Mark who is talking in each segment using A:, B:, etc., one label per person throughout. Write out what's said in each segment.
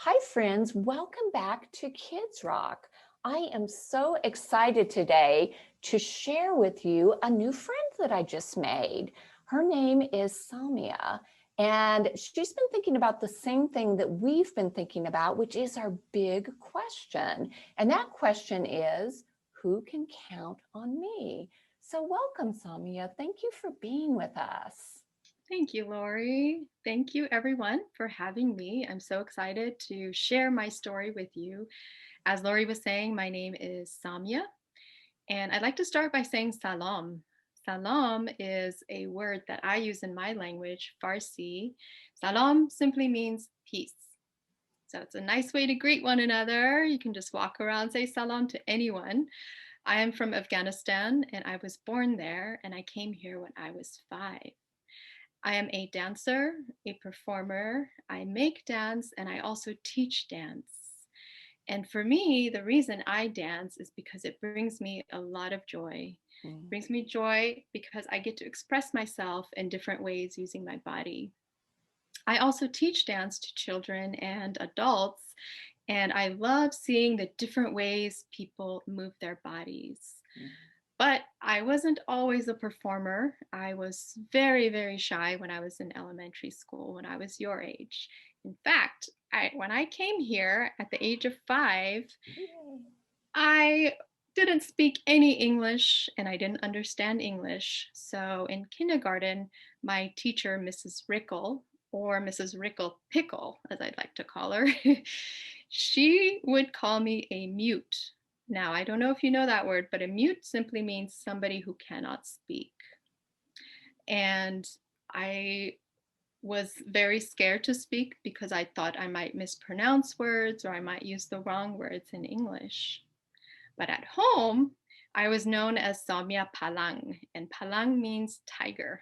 A: Hi, friends. Welcome back to Kids Rock. I am so excited today to share with you a new friend that I just made. Her name is Samia, and she's been thinking about the same thing that we've been thinking about, which is our big question. And that question is, who can count on me? So welcome, Samia. Thank you for being with us.
B: Thank you, Lori. Thank you, everyone, for having me. I'm so excited to share my story with you. As Lori was saying, my name is Samia, and I'd like to start by saying salam. Salam is a word that I use in my language, Farsi. Salam simply means peace. So it's a nice way to greet one another. You can just walk around, say salam to anyone. I am from Afghanistan, and I was born there, and I came here when I was 5. I am a dancer, a performer. I make dance and I also teach dance. And for me, the reason I dance is because it brings me a lot of joy. It
A: Mm.
B: brings me joy because I get to express myself in different ways using my body. I also teach dance to children and adults, and I love seeing the different ways people move their bodies. But I wasn't always a performer. I was very, very shy when I was in elementary school, when I was your age. In fact, when I came here at the age of 5,
A: Yay.
B: I didn't speak any English and I didn't understand English. So in kindergarten, my teacher, Mrs. Rickle, or Mrs. Rickle Pickle, as I'd like to call her, she would call me a mute. Now, I don't know if you know that word, but a mute simply means somebody who cannot speak. And I was very scared to speak because I thought I might mispronounce words or I might use the wrong words in English. But at home, I was known as Samia Palang, and Palang means tiger.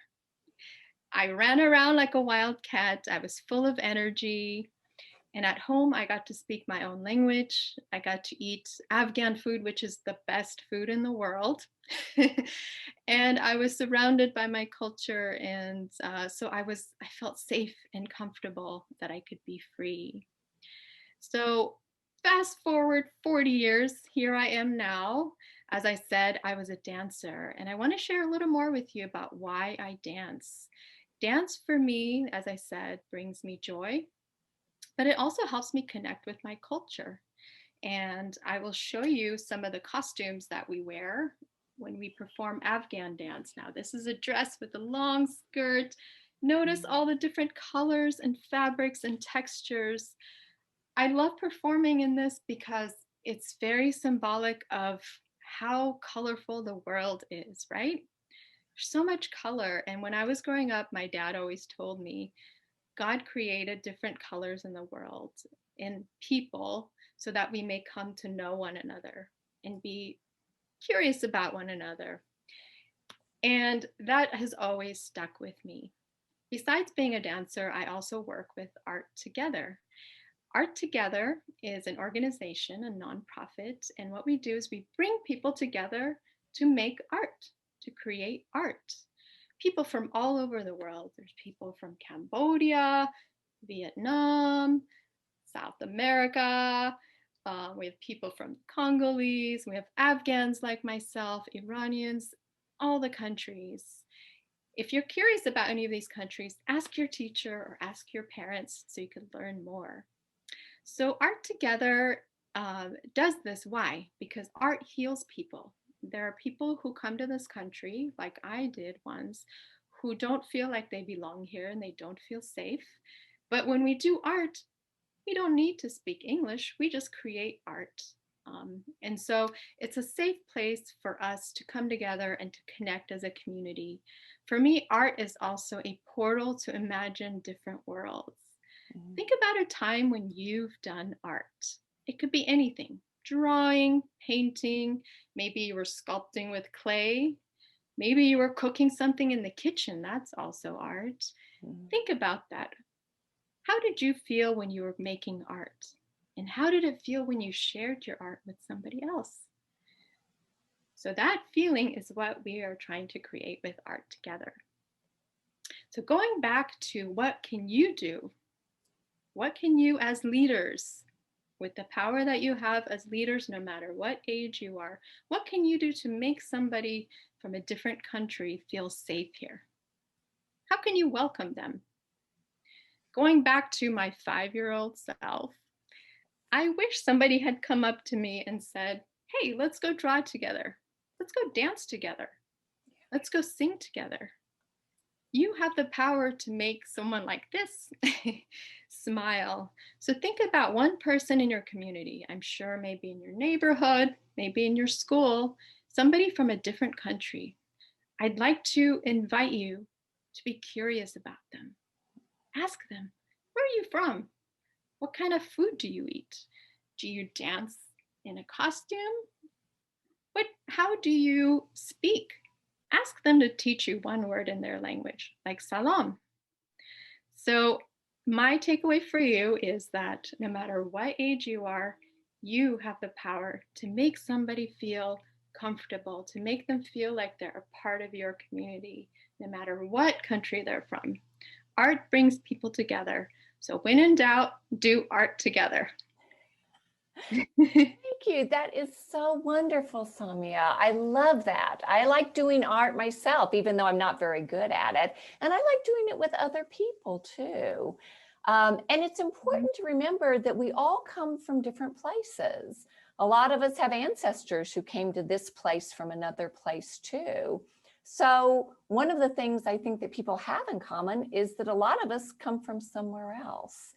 B: I ran around like a wild cat. I was full of energy. And at home, I got to speak my own language. I got to eat Afghan food, which is the best food in the world. And I was surrounded by my culture. And so I felt safe and comfortable that I could be free. So fast forward 40 years, here I am now. As I said, I was a dancer, and I want to share a little more with you about why I dance. Dance for me, as I said, brings me joy, but it also helps me connect with my culture. And I will show you some of the costumes that we wear when we perform Afghan dance. Now, this is a dress with a long skirt. Notice all the different colors and fabrics and textures. I love performing in this because it's very symbolic of how colorful the world is, right? There's so much color. And when I was growing up, my dad always told me God created different colors in the world, in people, so that we may come to know one another and be curious about one another. And that has always stuck with me. Besides being a dancer, I also work with Art Together. Art Together is an organization, a nonprofit, and what we do is we bring people together to make art, to create art. People from all over the world. There's people from Cambodia, Vietnam, South America. We have people from Congolese. We have Afghans like myself, Iranians, all the countries. If you're curious about any of these countries, ask your teacher or ask your parents so you can learn more. So, Art Together does this. Why? Because art heals people. There are people who come to this country, like I did once, who don't feel like they belong here and they don't feel safe. But when we do art, we don't need to speak English, we just create art. And so it's a safe place for us to come together and to connect as a community. For me, art is also a portal to imagine different worlds.
A: Mm.
B: Think about a time when you've done art. It could be anything: drawing, painting, maybe you were sculpting with clay, maybe you were cooking something in the kitchen. That's also art.
A: Mm.
B: Think about that. How did you feel when you were making art? And how did it feel when you shared your art with somebody else? So, that feeling is what we are trying to create with Art Together. So, going back to what can you do? What can you as leaders, with the power that you have as leaders, no matter what age you are, what can you do to make somebody from a different country feel safe here? How can you welcome them? Going back to my 5-year-old self, I wish somebody had come up to me and said, "Hey, let's go draw together. Let's go dance together. Let's go sing together." You have the power to make someone like this smile. So think about one person in your community. I'm sure maybe in your neighborhood, maybe in your school, somebody from a different country. I'd like to invite you to be curious about them. Ask them, where are you from? What kind of food do you eat? Do you dance in a costume? How do you speak? Ask them to teach you one word in their language, like salam. So, my takeaway for you is that no matter what age you are, you have the power to make somebody feel comfortable, to make them feel like they're a part of your community, no matter what country they're from. Art brings people together. So, when in doubt, do art together.
A: Thank you. That is so wonderful, Samia. I love that. I like doing art myself, even though I'm not very good at it. And I like doing it with other people too. And it's important to remember that we all come from different places. A lot of us have ancestors who came to this place from another place too. So, one of the things I think that people have in common is that a lot of us come from somewhere else.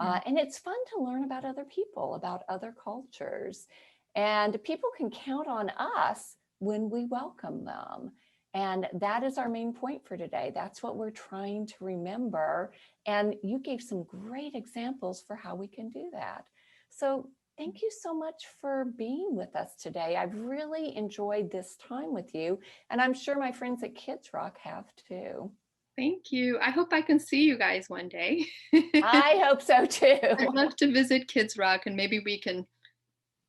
A: And it's fun to learn about other people, about other cultures. And people can count on us when we welcome them. And that is our main point for today. That's what we're trying to remember. And you gave some great examples for how we can do that. So thank you so much for being with us today. I've really enjoyed this time with you. And I'm sure my friends at Kids Rock have too.
B: Thank you. I hope I can see you guys one day.
A: I hope so too.
B: I'd love to visit Kids Rock and maybe we can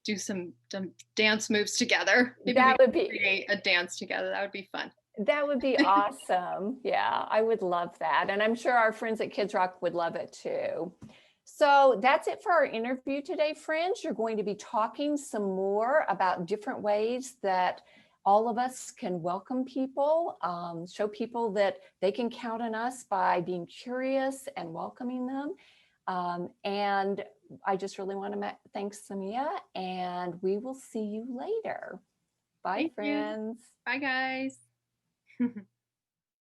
B: do some dance moves together. Maybe we
A: That would
B: can
A: be
B: create a dance together. That would be fun.
A: That would be awesome. Yeah, I would love that. And I'm sure our friends at Kids Rock would love it too. So that's it for our interview today, friends. You're going to be talking some more about different ways that all of us can welcome people, show people that they can count on us by being curious and welcoming them. And I just really want to thank Samia, and we will see you later. Bye,
B: Thank you.
A: friends.
B: Bye, guys.